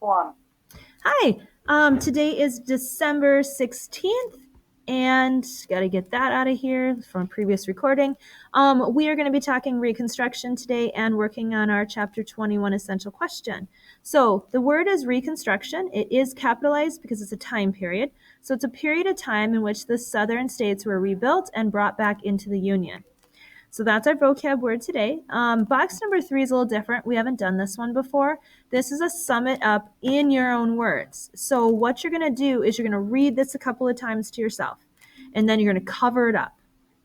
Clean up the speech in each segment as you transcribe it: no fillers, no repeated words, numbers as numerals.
one. Hi, today is December 16th, and got to get that out of here from previous recording. We are going to be talking Reconstruction today and working on our Chapter 21 essential question. So the word is Reconstruction. It is capitalized because it's a time period. So it's a period of time in which the southern states were rebuilt and brought back into the Union. So that's our vocab word today. Box number 3 is a little different. We haven't done this one before. This is a sum it up in your own words. So what you're going to do is you're going to read this a couple of times to yourself, and then you're going to cover it up.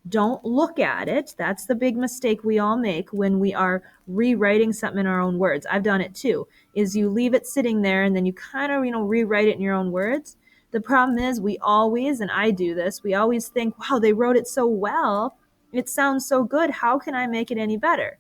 Don't look at it. That's the big mistake we all make when we are rewriting something in our own words. I've done it too, is you leave it sitting there and then you kind of, rewrite it in your own words. The problem is we always, and I do this, we always think, wow, they wrote it so well. It sounds so good. How can I make it any better?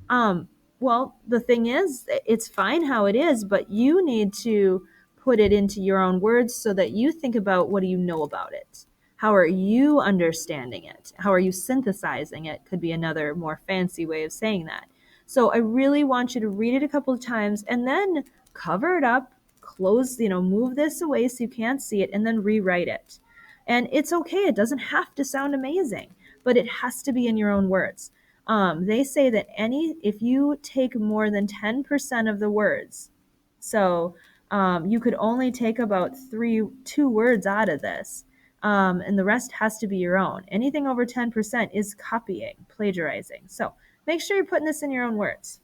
Well, the thing is, it's fine how it is, but you need to put it into your own words so that you think about what do you know about it? How are you understanding it? How are you synthesizing it? Could be another more fancy way of saying that. So I really want you to read it a couple of times and then cover it up, close, move this away so you can't see it, and then rewrite it. And it's okay. It doesn't have to sound amazing, but it has to be in your own words. They say that if you take more than 10% of the words, so you could only take about two words out of this, and the rest has to be your own. Anything over 10% is copying, plagiarizing. So make sure you're putting this in your own words.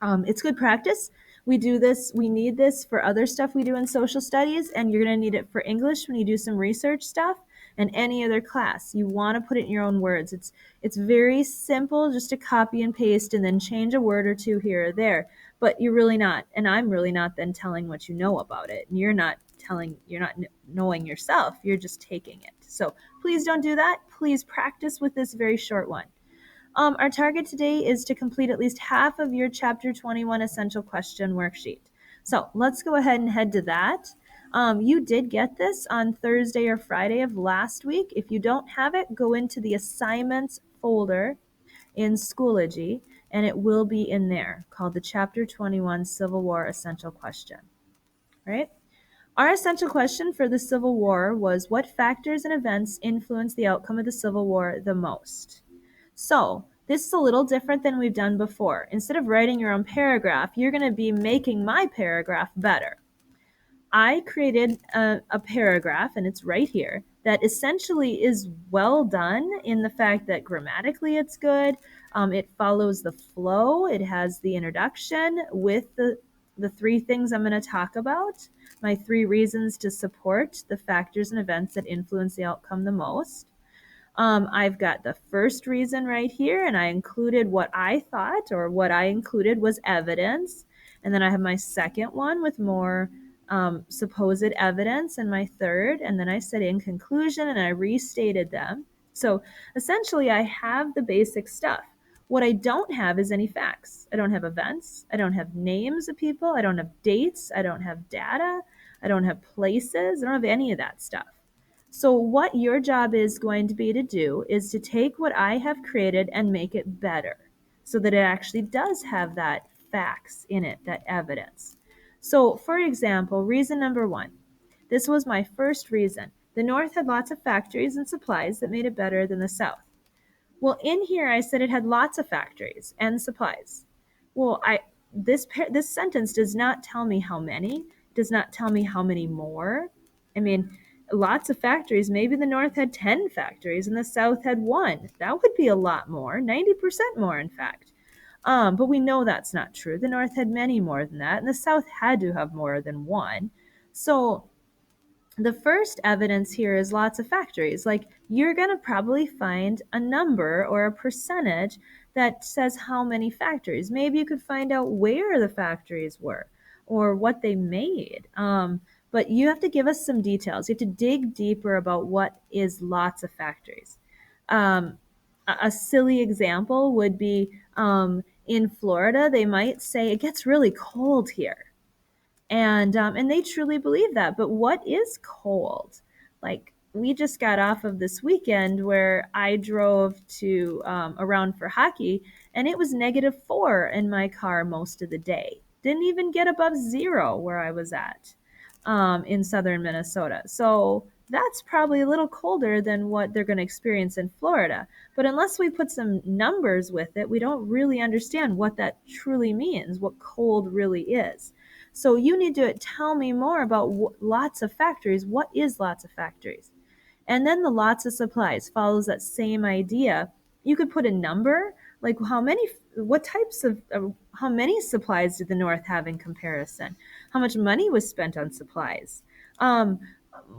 It's good practice. We need this for other stuff we do in social studies, and you're going to need it for English when you do some research stuff and any other class. You want to put it in your own words. It's very simple just to copy and paste and then change a word or two here or there, but you're really not, and I'm really not then telling what you know about it. And you're not knowing yourself. You're just taking it. So please don't do that. Please practice with this very short one. Our target today is to complete at least half of your Chapter 21 essential question worksheet. So let's go ahead and head to that. You did get this on Thursday or Friday of last week. If you don't have it, go into the assignments folder in Schoology, and it will be in there, called the Chapter 21 Civil War Essential Question. All right? Our essential question for the Civil War was, what factors and events influenced the outcome of the Civil War the most? So this is a little different than we've done before. Instead of writing your own paragraph, you're going to be making my paragraph better. I created a paragraph, and it's right here, that essentially is well done in the fact that grammatically it's good. It follows the flow. It has the introduction with the three things I'm going to talk about, my 3 reasons to support the factors and events that influence the outcome the most. I've got the first reason right here, and I included what I thought, or what I included was evidence. And then I have my second one with more supposed evidence, and my third, and then I said in conclusion, and I restated them. So essentially, I have the basic stuff. What I don't have is any facts. I don't have events. I don't have names of people. I don't have dates. I don't have data. I don't have places. I don't have any of that stuff. So what your job is going to be to do is to take what I have created and make it better so that it actually does have that facts in it, that evidence. So for example, reason number 1. This was my first reason. The North had lots of factories and supplies that made it better than the South. Well, in here I said it had lots of factories and supplies. Well, this sentence does not tell me how many. It does not tell me how many more. I mean, lots of factories. Maybe the North had 10 factories and the South had 1. That would be a lot more, 90% more, in fact. But we know that's not true. The North had many more than that, and the South had to have more than 1. So the first evidence here is lots of factories. Like, you're going to probably find a number or a percentage that says how many factories. Maybe you could find out where the factories were or what they made. But you have to give us some details. You have to dig deeper about what is lots of factories. A silly example would be in Florida, they might say it gets really cold here. And they truly believe that. But what is cold? Like, we just got off of this weekend where I drove to around for hockey, and it was -4 in my car most of the day. Didn't even get above 0 where I was at in southern Minnesota. So that's probably a little colder than what they're going to experience in Florida. But unless we put some numbers with it, we don't really understand what that truly means, what cold really is. So you need to tell me more about lots of factories. What is lots of factories? And then the lots of supplies follows that same idea. You could put a number, like what types of, how many supplies did the North have in comparison? How much money was spent on supplies? Um,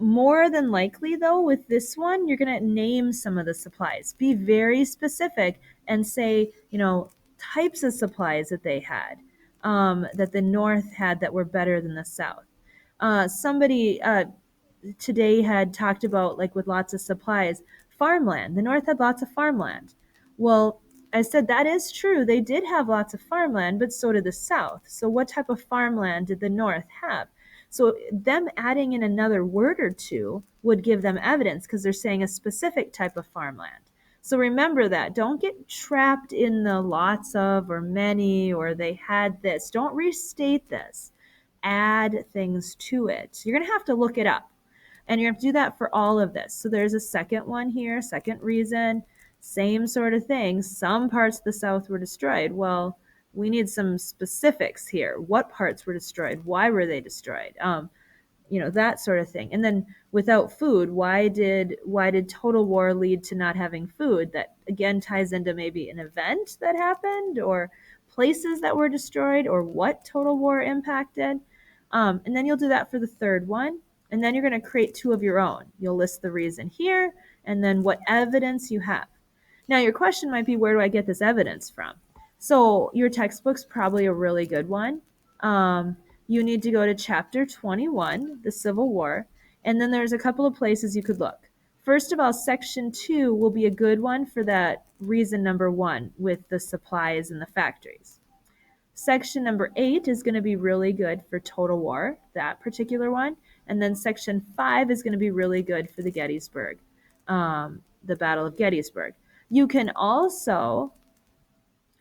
More than likely, though, with this one, you're going to name some of the supplies. Be very specific and say, types of supplies that they had, that the North had that were better than the South. Somebody today had talked about, like with lots of supplies, farmland. The North had lots of farmland. Well, I said that is true. They did have lots of farmland, but so did the South. So what type of farmland did the North have? So them adding in another word or two would give them evidence because they're saying a specific type of farmland. So remember that. Don't get trapped in the lots of or many or they had this. Don't restate this. Add things to it. You're going to have to look it up. And you have to do that for all of this. So there's a second one here, second reason, same sort of thing. Some parts of the South were destroyed. Well, we need some specifics here. What parts were destroyed? Why were they destroyed? That sort of thing. And then without food, why did total war lead to not having food? That again ties into maybe an event that happened or places that were destroyed or what total war impacted. And then you'll do that for the third one. And then you're going to create two of your own. You'll list the reason here and then what evidence you have. Now, your question might be, where do I get this evidence from? So your textbook's probably a really good one. You need to go to chapter 21, the Civil War, and then there's a couple of places you could look. First of all, section 2 will be a good one for that reason number 1 with the supplies and the factories. Section number 8 is going to be really good for total war, that particular one. And then section 5 is going to be really good for the Gettysburg, the Battle of Gettysburg. You can also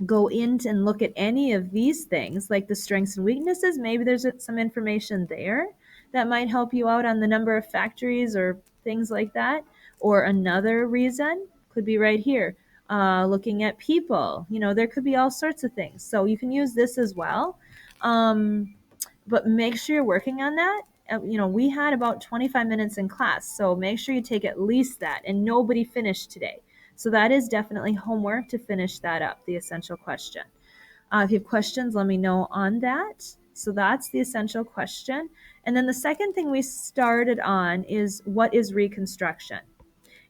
go in and look at any of these things, like the strengths and weaknesses. Maybe there's some information there that might help you out on the number of factories or things like that. Or another reason could be right here, looking at people. There could be all sorts of things. So you can use this as well. But make sure you're working on that. We had about 25 minutes in class, so make sure you take at least that, and nobody finished today. So that is definitely homework to finish that up, the essential question. If you have questions, let me know on that. So that's the essential question. And then the second thing we started on is, what is Reconstruction?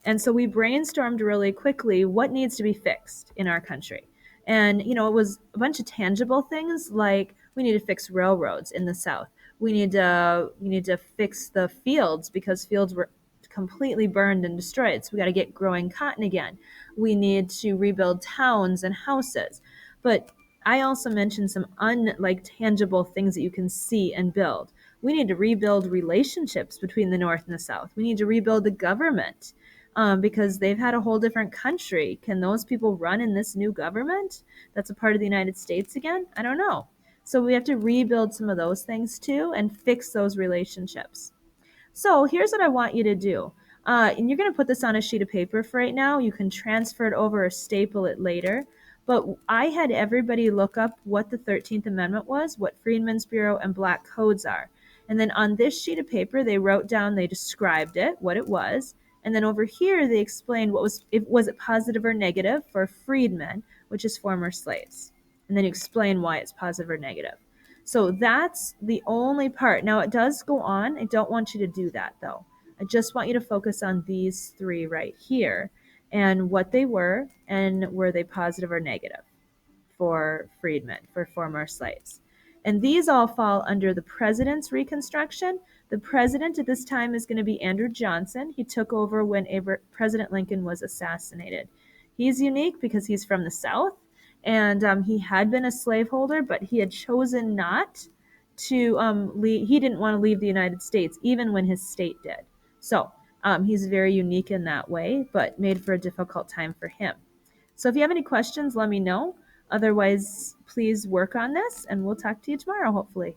And so we brainstormed really quickly what needs to be fixed in our country. And, it was a bunch of tangible things, like we need to fix railroads in the South. We need to fix the fields because fields were completely burned and destroyed. So we got to get growing cotton again. We need to rebuild towns and houses. But I also mentioned some tangible things that you can see and build. We need to rebuild relationships between the North and the South. We need to rebuild the government. Because they've had a whole different country. Can those people run in this new government that's a part of the United States again? I don't know. So we have to rebuild some of those things too and fix those relationships. So here's what I want you to do. And you're going to put this on a sheet of paper for right now. You can transfer it over or staple it later. But I had everybody look up what the 13th Amendment was, what Freedmen's Bureau and Black Codes are. And then on this sheet of paper, they wrote down, they described it, what it was. And then over here, they explained was it positive or negative for freedmen, which is former slaves. And then you explain why it's positive or negative. So that's the only part. Now, it does go on. I don't want you to do that, though. I just want you to focus on these three right here and what they were, and were they positive or negative for freedmen, for former slaves. And these all fall under the president's Reconstruction. The president at this time is going to be Andrew Johnson. He took over when President Lincoln was assassinated. He's unique because he's from the South, and he had been a slaveholder, but he had chosen not to leave. He didn't want to leave the United States, even when his state did. So he's very unique in that way, but made for a difficult time for him. So if you have any questions, let me know. Otherwise, please work on this, and we'll talk to you tomorrow, hopefully.